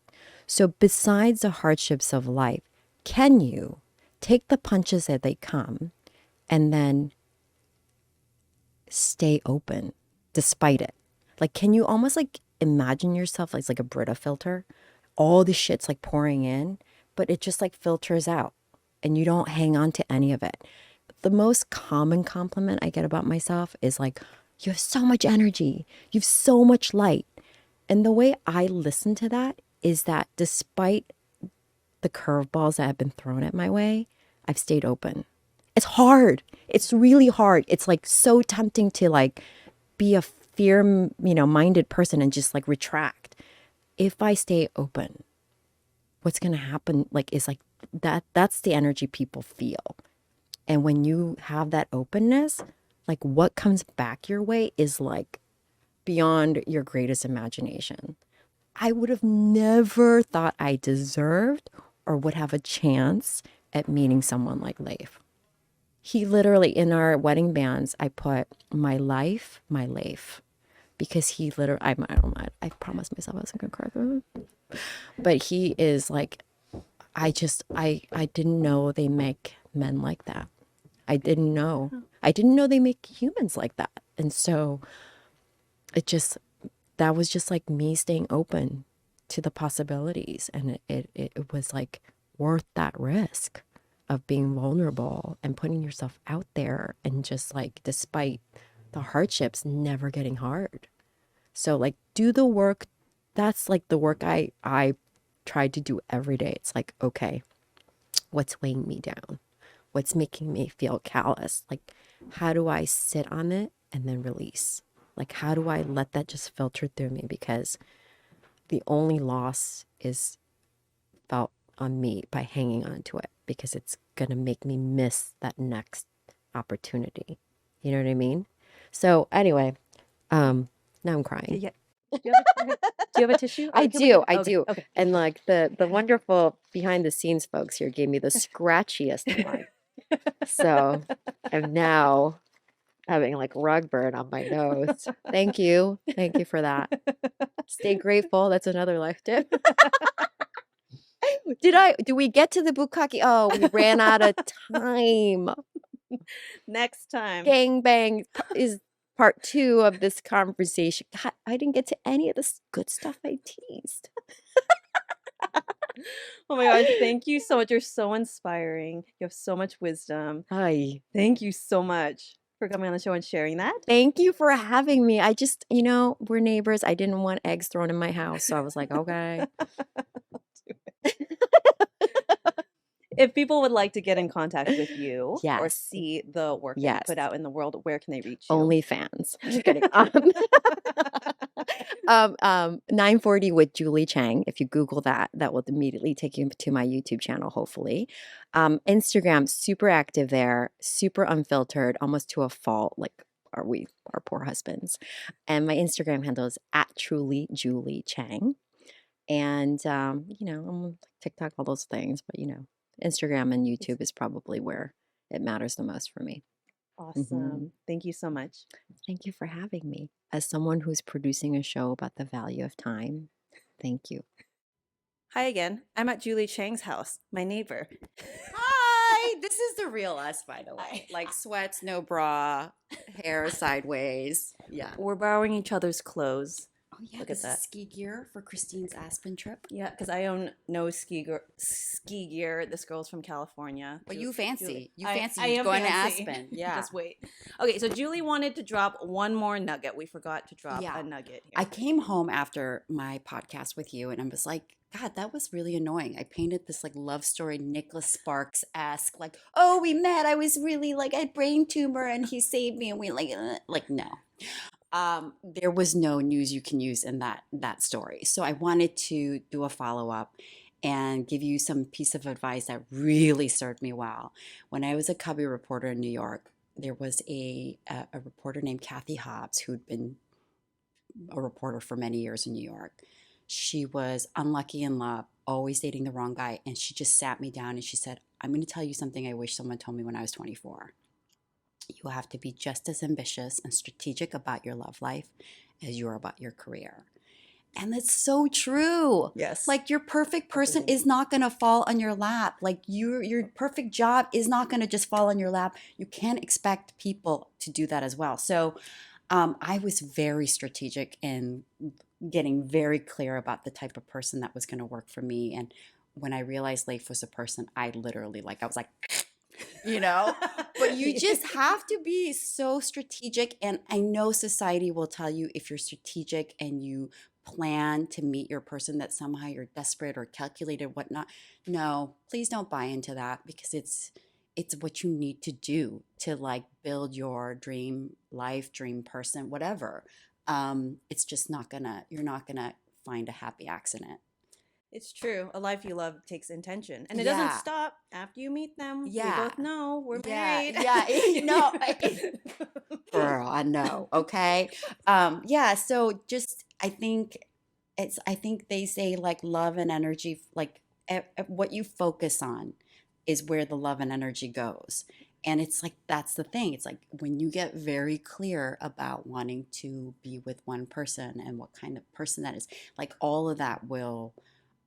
So besides the hardships of life, can you take the punches as they come and then stay open despite it? Like, can you almost like imagine yourself like a Brita filter? All the shit's like pouring in, but it just like filters out and you don't hang on to any of it. The most common compliment I get about myself is like, you have so much energy, you have so much light. And the way I listen to that is that despite the curveballs that have been thrown at my way, I've stayed open. It's hard. It's really hard. It's like so tempting to like be a minded person and just like retract. If I stay open, what's going to happen like is like that's the energy people feel. And when you have that openness, like what comes back your way is like beyond your greatest imagination. I would have never thought I deserved or would have a chance at meeting someone like Leif. He literally, in our wedding bands, I put my life, my Leif, because he literally, I don't know, I promised myself I wasn't going to cry. But he is like, I didn't know they make men like that. I didn't know. I didn't know they make humans like that. And so it just, that was just like me staying open to the possibilities. And it was like worth that risk of being vulnerable and putting yourself out there and just like, despite the hardships, never getting hard. So like do the work. That's like the work I tried to do every day. It's like, okay, what's weighing me down? What's making me feel callous? Like, how do I sit on it and then release? Like, how do I let that just filter through me? Because the only loss is felt on me by hanging on to it because it's going to make me miss that next opportunity. You know what I mean? So, anyway, Now I'm crying. Yeah. Do you have a tissue? I Can we do, get- I okay, do. Okay. And like the wonderful behind the scenes folks here gave me the scratchiest one. So I'm now having like rug burn on my nose. Thank you. Thank you for that. Stay grateful. That's another life tip. Do we get to the bukkake? Oh, we ran out of time. Next time. Gang bang is part 2 of this conversation. God, I didn't get to any of this good stuff I teased. Oh my gosh, thank you so much. You're so inspiring. You have so much wisdom. Hi. Thank you so much for coming on the show and sharing that. Thank you for having me. I just, we're neighbors. I didn't want eggs thrown in my house. So I was like, okay. If people would like to get in contact with you or Yes. see the work that you Yes. put out in the world, where can they reach you? OnlyFans. Just kidding. 940 with Julie Chang. If you Google that, that will immediately take you to my YouTube channel, hopefully. Instagram, super active there, super unfiltered, almost to a fault, like are we, our poor husbands. And my Instagram handle is @trulyjuliechang. And, I'm on TikTok, all those things, but, Instagram and YouTube is probably where it matters the most for me. Awesome. Thank you so much. Thank you for having me. As someone who's producing a show about the value of time, thank you. Hi again. I'm at Julie Chang's house, my neighbor. Hi, this is the real us, by the way. Like sweats, no bra, hair sideways. Yeah. We're borrowing each other's clothes. Oh yeah, Look at this that. is ski gear for Christine's Aspen trip. Yeah, because I own no ski gear. This girl's from California. But you fancy. Julie- You I- fancy I am going fancy. to Aspen. Yeah. Just wait. Okay, so Julie wanted to drop one more nugget. We forgot to drop Yeah. a nugget here. I came home after my podcast with you and I was like, God, that was really annoying. I painted this like love story, Nicholas Sparks-esque, like, oh, we met. I was really like, I had brain tumor and he saved me. And we like no. There was no news you can use in that story. So I wanted to do a follow-up and give you some piece of advice that really served me well. When I was a cubby reporter in New York, there was a reporter named Kathy Hobbs who'd been a reporter for many years in New York. She was unlucky in love, always dating the wrong guy, and she just sat me down and she said, I'm going to tell you something I wish someone told me when I was 24. You have to be just as ambitious and strategic about your love life as you are about your career. And that's so true. Yes. Like your perfect person is not going to fall on your lap. Like your perfect job is not going to just fall on your lap. You can't expect people to do that as well. So I was very strategic in getting very clear about the type of person that was going to work for me. And when I realized Leif was a person, I literally I was like, but you just have to be so strategic. And I know society will tell you if you're strategic and you plan to meet your person that somehow you're desperate or calculated, whatnot. No, please don't buy into that because it's what you need to do to build your dream life, dream person, whatever. It's just you're not gonna find a happy accident. It's true. A life you love takes intention. And it Yeah. doesn't stop after you meet them. Yeah. We both know we're Yeah, married. yeah, Girl, I know. Okay. So just I think they say love and energy, what you focus on is where the love and energy goes. And it's that's the thing. It's when you get very clear about wanting to be with one person and what kind of person that is, all of that will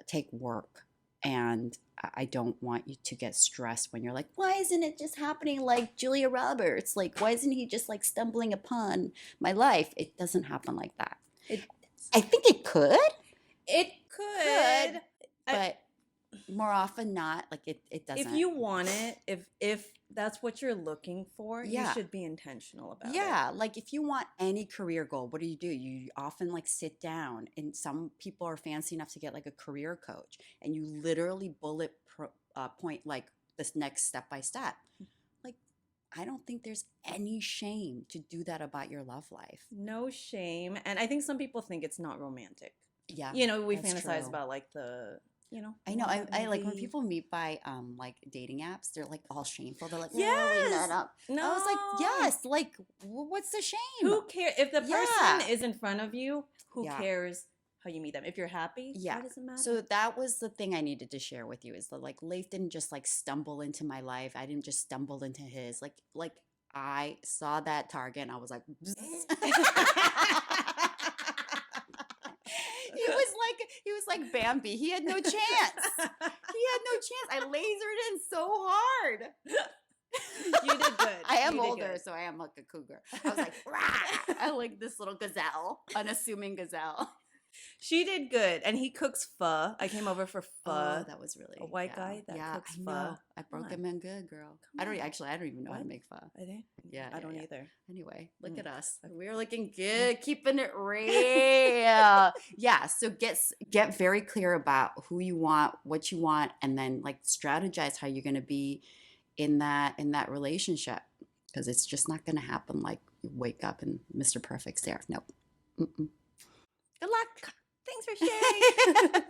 take work. And I don't want you to get stressed when you're like, why isn't it just happening like Julia Roberts? Why isn't he just stumbling upon my life? It doesn't happen like that. I think it could. It could. But more often not, it doesn't. If you want it, if that's what you're looking for, you Yeah. should be intentional about it. Yeah, if you want any career goal, what do? You often sit down, and some people are fancy enough to get a career coach, and you literally bullet point this next step by step. I don't think there's any shame to do that about your love life. No shame. And I think some people think it's not romantic. Yeah, We that's fantasize true. about the you know. I know. watch a I like when movie. people meet by like dating apps, they're like all shameful. They're like, "No, we Yes! met up." I was like, No. "Yes, like what's the shame?" Who cares if the Yeah. person is in front of you? Who Yeah. cares how you meet them? If you're happy, Yeah. why does it matter? So that was the thing I needed to share with you is that like Leif didn't just like stumble into my life. I didn't just stumble into his. Like I saw that target and I was like he was like Bambi. He had no chance. He had no chance. I lasered in so hard. You did good. I am You did older, good. so I am like a cougar. I was like, rah! I like this little gazelle, unassuming gazelle. She did good, and he cooks pho. I came over for pho. Oh, that was really a white guy that cooks I pho. know. I broke Come him in good, girl. Come I don't on. actually. I don't even know how to What? make pho. I think. Yeah, I don't yeah. either. Anyway, look Mm. at us. We're looking good, keeping it real. Yeah. So get very clear about who you want, what you want, and then like strategize how you're going to be in that relationship, because it's just not going to happen like you wake up and Mr. Perfect's there. Nope. Mm-mm. Good luck. Thanks for sharing.